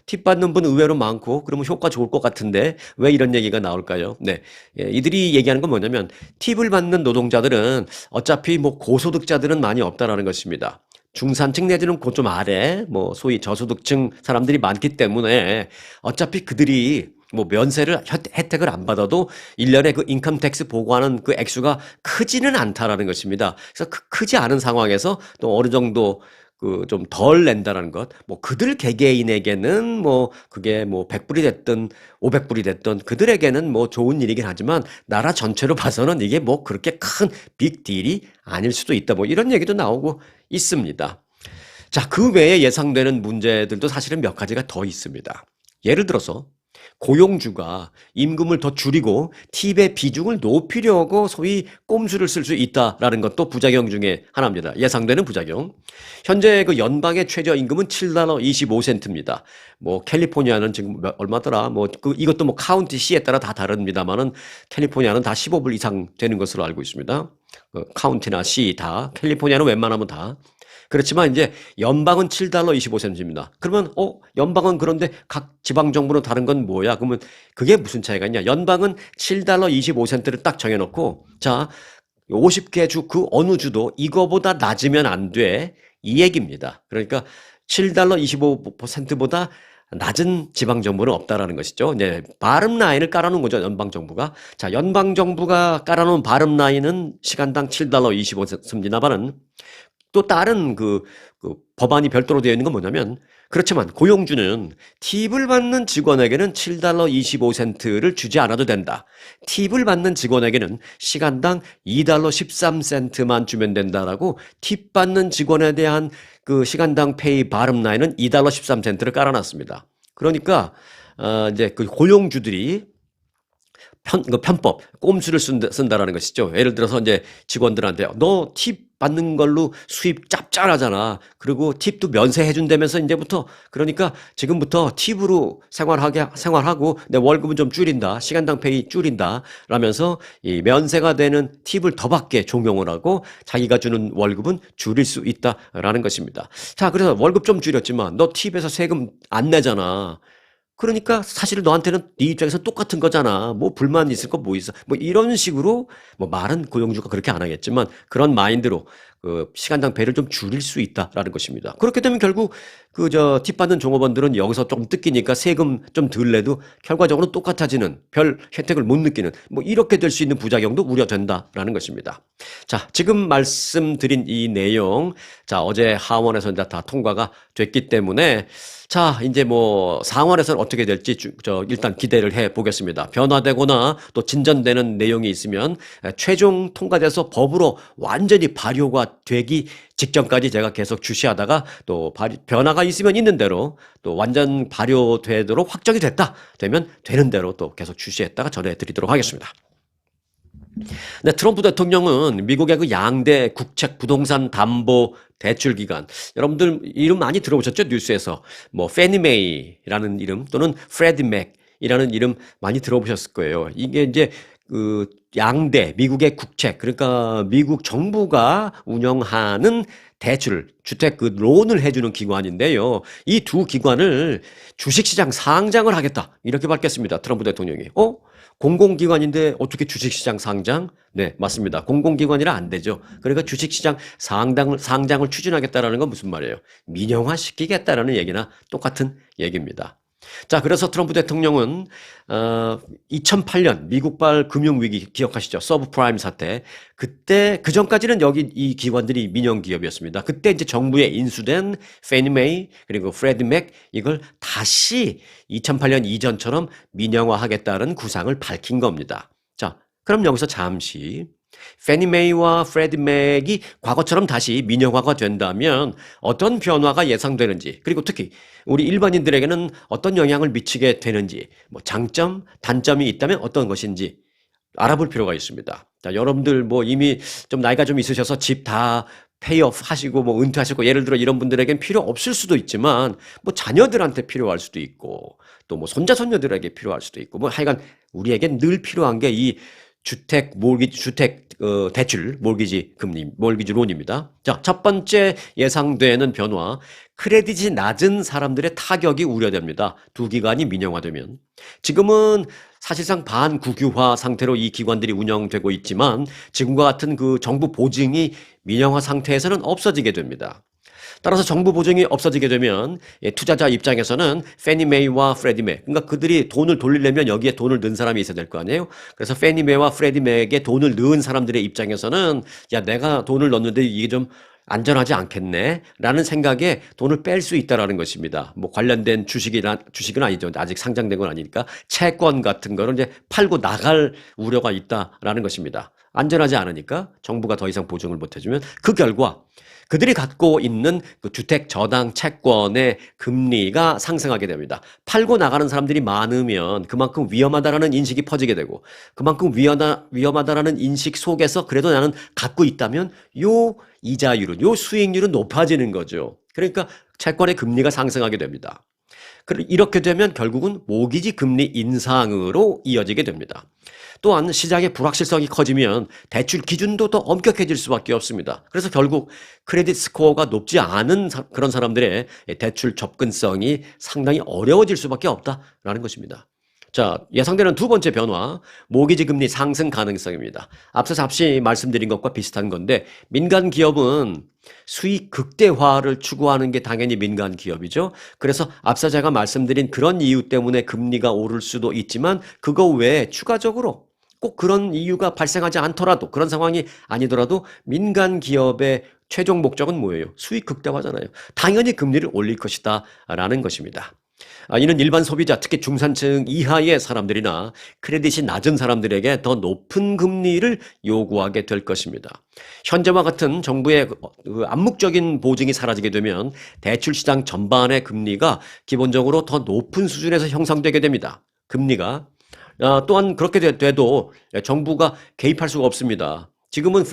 팁 받는 분 의외로 많고, 그러면 효과 좋을 것 같은데, 왜 이런 얘기가 나올까요? 네. 예, 이들이 얘기하는 건 뭐냐면, 팁을 받는 노동자들은 어차피 뭐 고소득자들은 많이 없다라는 것입니다. 중산층 내지는 그 좀 아래, 뭐 소위 저소득층 사람들이 많기 때문에 어차피 그들이 뭐 면세를 혜택을 안 받아도 1년에 그 인컴 텍스 보고하는 그 액수가 크지는 않다라는 것입니다. 그래서 크지 않은 상황에서 또 어느 정도 그 좀 덜 낸다라는 것. 뭐 그들 개개인에게는 뭐 그게 뭐 100불이 됐든 500불이 됐든 그들에게는 뭐 좋은 일이긴 하지만 나라 전체로 봐서는 이게 뭐 그렇게 큰 빅딜이 아닐 수도 있다. 뭐 이런 얘기도 나오고 있습니다. 자, 그 외에 예상되는 문제들도 사실은 몇 가지가 더 있습니다. 예를 들어서 고용주가 임금을 더 줄이고 팁의 비중을 높이려고 소위 꼼수를 쓸 수 있다라는 것도 부작용 중에 하나입니다. 예상되는 부작용. 현재 그 연방의 최저임금은 7달러 25센트입니다. 뭐 캘리포니아는 지금 얼마더라? 뭐 이것도 뭐 카운티 시에 따라 다 다릅니다만은 캘리포니아는 다 15불 이상 되는 것으로 알고 있습니다. 카운티나 시 다, 캘리포니아는 웬만하면 다. 그렇지만 이제 연방은 7달러 25센트입니다. 그러면 연방은 그런데 각 지방 정부는 다른 건 뭐야? 그러면 그게 무슨 차이가 있냐? 연방은 7달러 25센트를 딱 정해 놓고 자, 50개 주 그 어느 주도 이거보다 낮으면 안 돼. 이 얘기입니다. 그러니까 7달러 25센트보다 낮은 지방 정부는 없다라는 것이죠. 이제 바름 라인을 깔아놓은 거죠, 연방 정부가. 자, 연방 정부가 깔아놓은 바름 라인은 시간당 7달러 25센트입니다만은 또 다른 그 법안이 별도로 되어 있는 건 뭐냐면, 그렇지만 고용주는 팁을 받는 직원에게는 7달러 25센트를 주지 않아도 된다. 팁을 받는 직원에게는 시간당 2달러 13센트만 주면 된다라고 팁 받는 직원에 대한 그 시간당 페이 바름 라인은 2달러 13센트를 깔아놨습니다. 그러니까 이제 그 고용주들이 편법, 꼼수를 쓴다라는 것이죠. 예를 들어서 이제 직원들한테 너 팁 받는 걸로 수입 짭짤하잖아. 그리고 팁도 면세해 준다면서 이제부터 그러니까 지금부터 팁으로 생활하고 내 월급은 좀 줄인다. 시간당 페이 줄인다. 라면서 이 면세가 되는 팁을 더 받게 종용을 하고 자기가 주는 월급은 줄일 수 있다라는 것입니다. 자, 그래서 월급 좀 줄였지만 너 팁에서 세금 안 내잖아. 그러니까 사실 너한테는 네 입장에서 똑같은 거잖아. 뭐 불만 있을 거 뭐 있어. 뭐 이런 식으로 뭐 말은 고용주가 그렇게 안 하겠지만 그런 마인드로 그 시간당 배를 좀 줄일 수 있다라는 것입니다. 그렇게 되면 결국 그 팁 받는 종업원들은 여기서 조금 뜯기니까 세금 좀 덜 내도 결과적으로 똑같아지는 별 혜택을 못 느끼는 뭐 이렇게 될 수 있는 부작용도 우려된다라는 것입니다. 자, 지금 말씀드린 이 내용, 자, 어제 하원에서 이제 다 통과가 됐기 때문에 자, 이제 뭐 상원에서는 어떻게 될지 일단 기대를 해 보겠습니다. 변화되거나 또 진전되는 내용이 있으면 최종 통과돼서 법으로 완전히 발효가 되기 직전까지 제가 계속 주시하다가 또 변화가 있으면 있는 대로 또 완전 발효되도록 확정이 됐다 되면 되는 대로 또 계속 주시했다가 전해드리도록 하겠습니다. 네, 트럼프 대통령은 미국의 그 양대 국책 부동산 담보 대출 기관, 여러분들 이름 많이 들어보셨죠? 뉴스에서 뭐 페니메이라는 이름 또는 프레디 맥이라는 이름 많이 들어보셨을 거예요. 이게 이제 그 양대 미국의 국책, 그러니까 미국 정부가 운영하는 대출, 주택 그 론을 해주는 기관인데요. 이 두 기관을 주식시장 상장을 하겠다 이렇게 밝혔습니다. 트럼프 대통령이. 공공기관인데 어떻게 주식시장 상장? 네, 맞습니다. 공공기관이라 안 되죠. 그러니까 주식시장 상장을 추진하겠다라는 건 무슨 말이에요? 민영화시키겠다라는 얘기나 똑같은 얘기입니다. 자, 그래서 트럼프 대통령은 2008년 미국발 금융위기 기억하시죠? 서브프라임 사태. 그때 그 전까지는 여기 이 기관들이 민영 기업이었습니다. 그때 이제 정부에 인수된 페니메이 그리고 프레디 맥 이걸 다시 2008년 이전처럼 민영화하겠다는 구상을 밝힌 겁니다. 자, 그럼 여기서 잠시 페니메이와 프레디 맥이 과거처럼 다시 민영화가 된다면 어떤 변화가 예상되는지, 그리고 특히 우리 일반인들에게는 어떤 영향을 미치게 되는지, 뭐 장점, 단점이 있다면 어떤 것인지 알아볼 필요가 있습니다. 자, 여러분들 뭐 이미 좀 나이가 좀 있으셔서 집 다 페이오프 하시고 뭐 은퇴하시고 예를 들어 이런 분들에겐 필요 없을 수도 있지만 뭐 자녀들한테 필요할 수도 있고 또 뭐 손자 손녀들에게 필요할 수도 있고 뭐 하여간 우리에겐 늘 필요한 게 이 주택 몰기지 주택 대출 몰기지 금리 몰기지 론입니다. 자, 첫 번째 예상되는 변화 크레딧이 낮은 사람들의 타격이 우려됩니다. 두 기관이 민영화되면 지금은 사실상 반국유화 상태로 이 기관들이 운영되고 있지만 지금과 같은 그 정부 보증이 민영화 상태에서는 없어지게 됩니다. 따라서 정부 보증이 없어지게 되면 투자자 입장에서는 페니메이와 프레디메 그러니까 그들이 돈을 돌리려면 여기에 돈을 넣은 사람이 있어야 될 거 아니에요. 그래서 페니메와 프레디메에게 돈을 넣은 사람들의 입장에서는 야 내가 돈을 넣었는데 이게 좀 안전하지 않겠네 라는 생각에 돈을 뺄 수 있다라는 것입니다. 뭐 관련된 주식은 아니죠. 아직 상장된 건 아니니까 채권 같은 거를 이제 팔고 나갈 우려가 있다라는 것입니다. 안전하지 않으니까 정부가 더 이상 보증을 못 해주면 그 결과 그들이 갖고 있는 그 주택 저당 채권의 금리가 상승하게 됩니다. 팔고 나가는 사람들이 많으면 그만큼 위험하다라는 인식이 퍼지게 되고 그만큼 위험하다라는 인식 속에서 그래도 나는 갖고 있다면 요 이자율은 요 수익률은 높아지는 거죠. 그러니까 채권의 금리가 상승하게 됩니다. 이렇게 되면 결국은 모기지 금리 인상으로 이어지게 됩니다. 또한 시장의 불확실성이 커지면 대출 기준도 더 엄격해질 수밖에 없습니다. 그래서 결국 크레딧 스코어가 높지 않은 그런 사람들의 대출 접근성이 상당히 어려워질 수밖에 없다라는 것입니다. 자, 예상되는 두 번째 변화, 모기지 금리 상승 가능성입니다. 앞서 잠시 말씀드린 것과 비슷한 건데 민간 기업은 수익 극대화를 추구하는 게 당연히 민간 기업이죠. 그래서 앞서 제가 말씀드린 그런 이유 때문에 금리가 오를 수도 있지만 그거 외에 추가적으로 꼭 그런 이유가 발생하지 않더라도 그런 상황이 아니더라도 민간 기업의 최종 목적은 뭐예요? 수익 극대화잖아요. 당연히 금리를 올릴 것이다 라는 것입니다. 이는 일반 소비자 특히 중산층 이하의 사람들이나 크레딧이 낮은 사람들에게 더 높은 금리를 요구하게 될 것입니다. 현재와 같은 정부의 암묵적인 보증이 사라지게 되면 대출 시장 전반의 금리가 기본적으로 더 높은 수준에서 형성되게 됩니다. 금리가 또한 그렇게 돼도 정부가 개입할 수가 없습니다. 지금은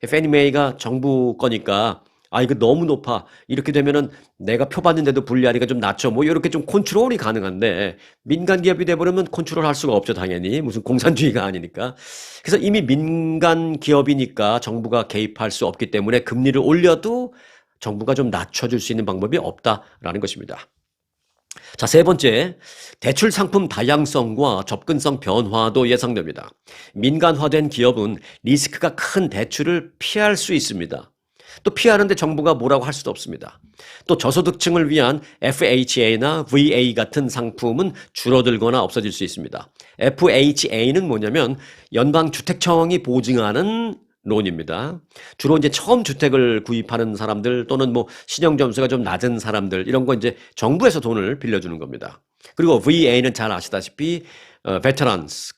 페니메이가 정부 거니까 이거 너무 높아. 이렇게 되면은 내가 표 받는데도 불리하니까 좀 낮춰. 뭐 이렇게 좀 컨트롤이 가능한데 민간 기업이 돼버리면 컨트롤 할 수가 없죠. 당연히 무슨 공산주의가 아니니까. 그래서 이미 민간 기업이니까 정부가 개입할 수 없기 때문에 금리를 올려도 정부가 좀 낮춰줄 수 있는 방법이 없다라는 것입니다. 자, 세 번째, 대출 상품 다양성과 접근성 변화도 예상됩니다. 민간화된 기업은 리스크가 큰 대출을 피할 수 있습니다. 또 피하는데 정부가 뭐라고 할 수도 없습니다. 또 저소득층을 위한 FHA나 VA 같은 상품은 줄어들거나 없어질 수 있습니다. FHA는 뭐냐면 연방주택청이 보증하는 론입니다. 주로 이제 처음 주택을 구입하는 사람들 또는 뭐 신용 점수가 좀 낮은 사람들 이런 거 이제 정부에서 돈을 빌려주는 겁니다. 그리고 VA는 잘 아시다시피 베테랑스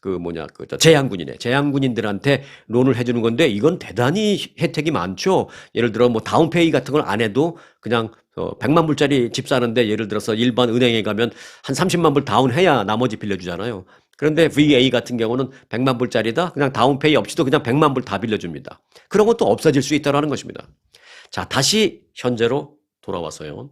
재향군인들한테 론을 해주는 건데 이건 대단히 혜택이 많죠. 예를 들어 뭐 다운페이 같은 걸 안 해도 그냥 100만 불짜리 집 사는데 예를 들어서 일반 은행에 가면 한 30만 불 다운해야 나머지 빌려주잖아요. 그런데 VA 같은 경우는 100만 불짜리다 그냥 다운페이 없이도 그냥 100만 불 다 빌려줍니다. 그런 것도 없어질 수 있다는 것입니다. 자, 다시 현재로 돌아와서요.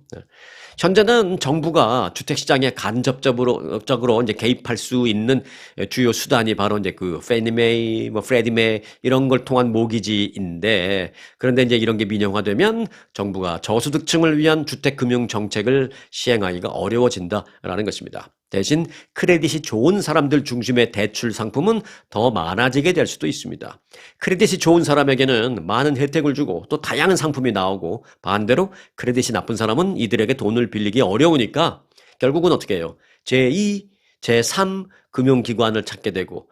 현재는 정부가 주택시장에 간접적으로 이제 개입할 수 있는 주요 수단이 바로 이제 그 페니메이, 뭐 프레디메 이런 걸 통한 모기지인데 그런데 이제 이런 게 민영화되면 정부가 저소득층을 위한 주택금융 정책을 시행하기가 어려워진다라는 것입니다. 대신 크레딧이 좋은 사람들 중심의 대출 상품은 더 많아지게 될 수도 있습니다. 크레딧이 좋은 사람에게는 많은 혜택을 주고 또 다양한 상품이 나오고 반대로 크레딧이 나쁜 사람은 이들에게 돈을 빌리기 어려우니까 결국은 어떻게 해요? 제2, 제3 금융기관을 찾게 되고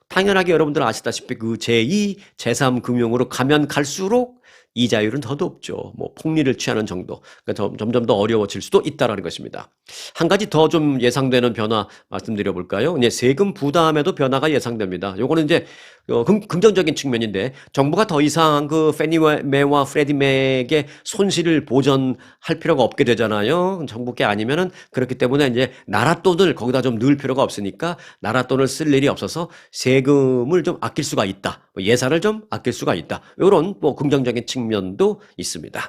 당연하게 여러분들 아시다시피 그 제2, 제3 금융으로 가면 갈수록 이자율은 더 높죠. 뭐 폭리를 취하는 정도. 그러니까 점점 더 어려워질 수도 있다라는 것입니다. 한 가지 더 좀 예상되는 변화 말씀드려 볼까요? 이제 세금 부담에도 변화가 예상됩니다. 요거는 이제 긍정적인 측면인데 정부가 더 이상 그 페니메와 프레디메에게 손실을 보전할 필요가 없게 되잖아요. 정부 게 아니면은 그렇기 때문에 이제 나라 돈을 거기다 좀 넣을 필요가 없으니까 나라 돈을 쓸 일이 없어서 세금을 좀 아낄 수가 있다. 예산을 좀 아낄 수가 있다. 요런 뭐 긍정적인 측면 측면도 있습니다.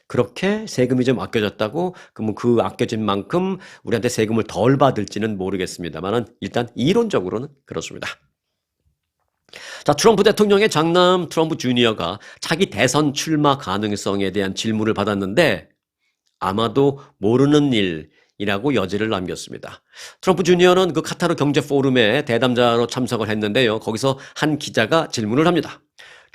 그렇게 세금이 좀 아껴졌다고 그러면 그 아껴진 만큼 우리한테 세금을 덜 받을지는 모르겠습니다만은 일단 이론적으로는 그렇습니다. 자, 트럼프 대통령의 장남 트럼프 주니어가 차기 대선 출마 가능성에 대한 질문을 받았는데 아마도 모르는 일이라고 여지를 남겼습니다. 트럼프 주니어는 그 카타르 경제 포럼에 대담자로 참석을 했는데요. 거기서 한 기자가 질문을 합니다.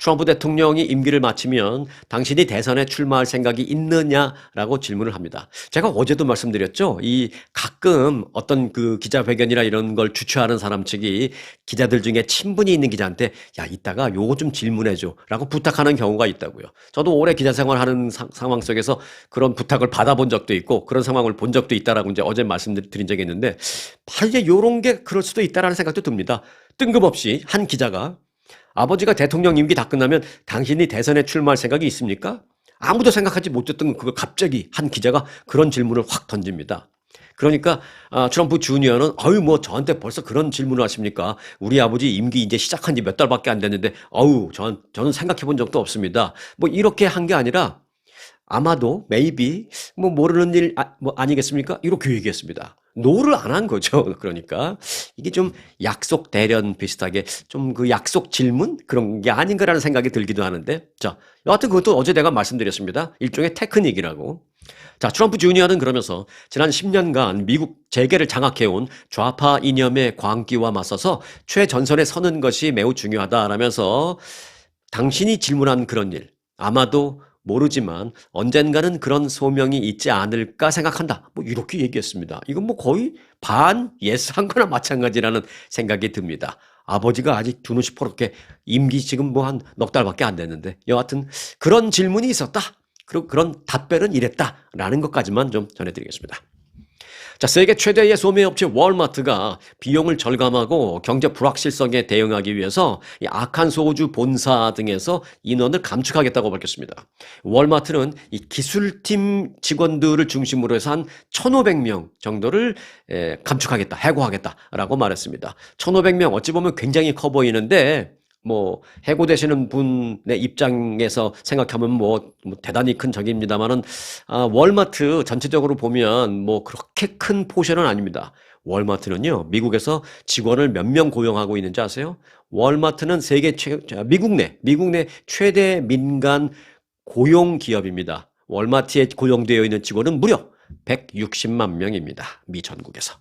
트럼프 대통령이 임기를 마치면 당신이 대선에 출마할 생각이 있느냐라고 질문을 합니다. 제가 어제도 말씀드렸죠. 이 가끔 어떤 그 기자회견이나 이런 걸 주최하는 사람 측이 기자들 중에 친분이 있는 기자한테 야, 이따가 요거 좀 질문해줘라고 부탁하는 경우가 있다고요. 저도 오래 기자 생활하는 상황 속에서 그런 부탁을 받아본 적도 있고 그런 상황을 본 적도 있다라고 이제 어제 말씀드린 적이 있는데 바로 이제 요런 게 그럴 수도 있다라는 생각도 듭니다. 뜬금없이 한 기자가 아버지가 대통령 임기 다 끝나면 당신이 대선에 출마할 생각이 있습니까? 아무도 생각하지 못했던 그걸 갑자기 한 기자가 그런 질문을 확 던집니다. 그러니까 트럼프 주니어는 아유 뭐 저한테 벌써 그런 질문을 하십니까? 우리 아버지 임기 이제 시작한 지 몇 달밖에 안 됐는데 아유 저는 생각해 본 적도 없습니다. 뭐 이렇게 한 게 아니라 아마도 maybe 뭐 모르는 일 뭐 아니겠습니까? 이렇게 얘기했습니다. 노를 안 한 거죠. 그러니까 이게 좀 약속 대련 비슷하게 좀 그 약속 질문 그런 게 아닌가라는 생각이 들기도 하는데 자 여하튼 그것도 어제 내가 말씀드렸습니다. 일종의 테크닉이라고. 자 트럼프 주니어는 그러면서 지난 10년간 미국 재계를 장악해온 좌파 이념의 광기와 맞서서 최전선에 서는 것이 매우 중요하다라면서 당신이 질문한 그런 일 아마도 모르지만 언젠가는 그런 소명이 있지 않을까 생각한다. 뭐 이렇게 얘기했습니다. 이건 뭐 거의 반 예스한 거나 마찬가지라는 생각이 듭니다. 아버지가 아직 두누 시퍼렇게 임기 지금 뭐 한 넉 달밖에 안 됐는데 여하튼 그런 질문이 있었다. 그리고 그런 답변은 이랬다라는 것까지만 좀 전해드리겠습니다. 자, 세계 최대의 소매업체 월마트가 비용을 절감하고 경제 불확실성에 대응하기 위해서 이 악한 소주 본사 등에서 인원을 감축하겠다고 밝혔습니다. 월마트는 이 기술팀 직원들을 중심으로 해서 한 1,500명 정도를 감축하겠다, 해고하겠다라고 말했습니다. 1,500명 어찌 보면 굉장히 커 보이는데 뭐 해고되시는 분의 입장에서 생각하면 뭐 대단히 큰 적입니다만은 월마트 전체적으로 보면 뭐 그렇게 큰 포션은 아닙니다. 월마트는요 미국에서 직원을 몇 명 고용하고 있는지 아세요? 월마트는 미국 내 최대 민간 고용 기업입니다. 월마트에 고용되어 있는 직원은 무려 160만 명입니다. 미 전국에서.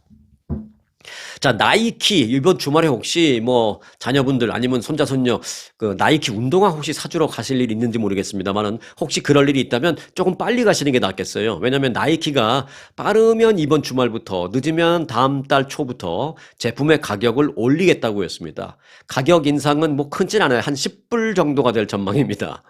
자, 나이키 이번 주말에 혹시 뭐 자녀분들 아니면 손자 손녀 그 나이키 운동화 혹시 사주러 가실 일 있는지 모르겠습니다만은 혹시 그럴 일이 있다면 조금 빨리 가시는 게 낫겠어요. 왜냐하면 나이키가 빠르면 이번 주말부터 늦으면 다음 달 초부터 제품의 가격을 올리겠다고 했습니다. 가격 인상은 뭐 크진 않아요. 한 10불 정도가 될 전망입니다.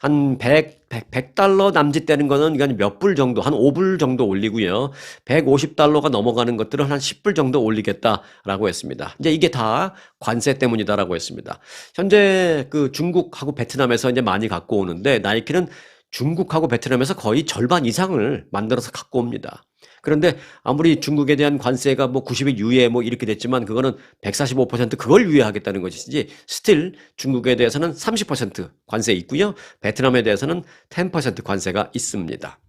한 100달러 남짓 되는 거는 그러니까 몇 불 정도, 한 5불 정도 올리고요. 150달러가 넘어가는 것들은 한 10불 정도 올리겠다라고 했습니다. 이제 이게 다 관세 때문이다라고 했습니다. 현재 그 중국하고 베트남에서 이제 많이 갖고 오는데 나이키는 중국하고 베트남에서 거의 절반 이상을 만들어서 갖고 옵니다. 그런데 아무리 중국에 대한 관세가 뭐 90일 유예 뭐 이렇게 됐지만 그거는 145% 그걸 유예하겠다는 것이지 스틸 중국에 대해서는 30% 관세 있고요. 베트남에 대해서는 10% 관세가 있습니다.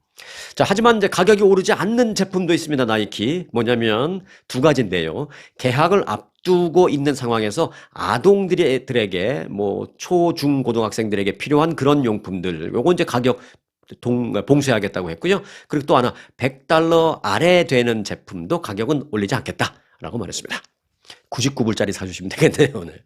자, 하지만 이제 가격이 오르지 않는 제품도 있습니다. 나이키. 뭐냐면 두 가지인데요. 개학을 앞두고 있는 상황에서 아동들에게 뭐 초, 중, 고등학생들에게 필요한 그런 용품들. 요거 이제 가격 봉쇄하겠다고 했고요. 그리고 또 하나 100달러 아래 되는 제품도 가격은 올리지 않겠다라고 말했습니다. 99불짜리 사주시면 되겠네요, 오늘.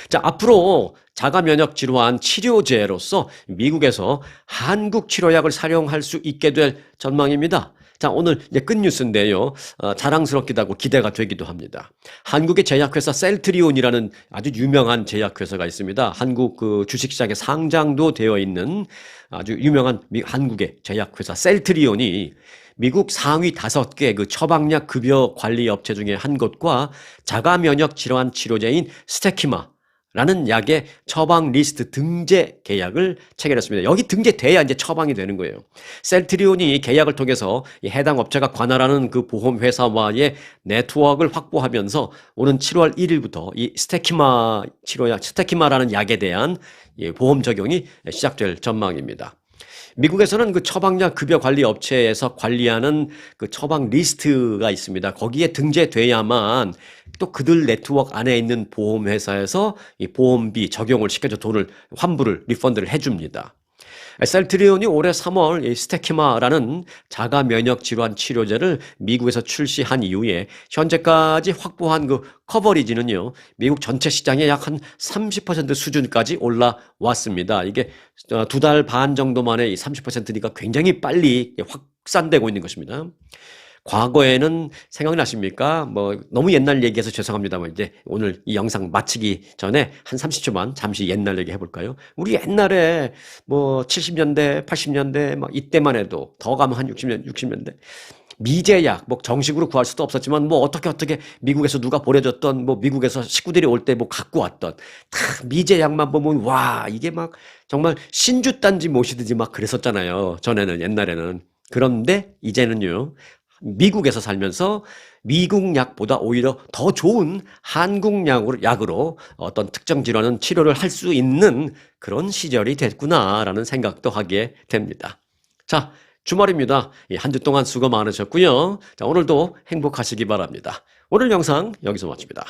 자, 앞으로 자가 면역 질환 치료제로서 미국에서 한국 치료약을 사용할 수 있게 될 전망입니다. 자, 오늘 이제 끝 뉴스인데요. 자랑스럽기도 하고 기대가 되기도 합니다. 한국의 제약회사 셀트리온이라는 아주 유명한 제약회사가 있습니다. 한국 그 주식시장에 상장도 되어 있는 아주 유명한 한국의 제약회사 셀트리온이 미국 상위 5개 그 처방약 급여 관리 업체 중에 한 곳과 자가 면역 질환 치료제인 스테키마 라는 약의 처방 리스트 등재 계약을 체결했습니다. 여기 등재돼야 이제 처방이 되는 거예요. 셀트리온이 계약을 통해서 이 해당 업체가 관할하는 그 보험회사와의 네트워크를 확보하면서 오는 7월 1일부터 이 스테키마 치료약, 스테키마라는 약에 대한 보험 적용이 시작될 전망입니다. 미국에서는 그 처방약 급여 관리 업체에서 관리하는 그 처방 리스트가 있습니다. 거기에 등재돼야만 또 그들 네트워크 안에 있는 보험회사에서 이 보험비 적용을 시켜서 돈을 환불을 리펀드를 해줍니다. 셀트리온이 올해 3월 이 스테키마라는 자가 면역 질환 치료제를 미국에서 출시한 이후에 현재까지 확보한 그 커버리지는요, 미국 전체 시장의 약 한 30% 수준까지 올라왔습니다. 이게 2달 반 정도 만에 이 30%니까 굉장히 빨리 확산되고 있는 것입니다. 과거에는 생각나십니까? 뭐 너무 옛날 얘기해서 죄송합니다만 이제 오늘 이 영상 마치기 전에 한 30초만 잠시 옛날 얘기 해볼까요? 우리 옛날에 뭐 70년대, 80년대 막 이때만 해도 더 가면 한 60년대 미제약 뭐 정식으로 구할 수도 없었지만 뭐 어떻게 미국에서 누가 보내줬던 뭐 미국에서 식구들이 올 때 뭐 갖고 왔던 다 미제약만 보면 와 이게 막 정말 신주단지 모시듯이 막 그랬었잖아요. 전에는 옛날에는. 그런데 이제는요. 미국에서 살면서 미국 약보다 오히려 더 좋은 한국 약으로 어떤 특정 질환은 치료를 할 수 있는 그런 시절이 됐구나라는 생각도 하게 됩니다. 자, 주말입니다. 한 주 동안 수고 많으셨고요. 자, 오늘도 행복하시기 바랍니다. 오늘 영상 여기서 마칩니다.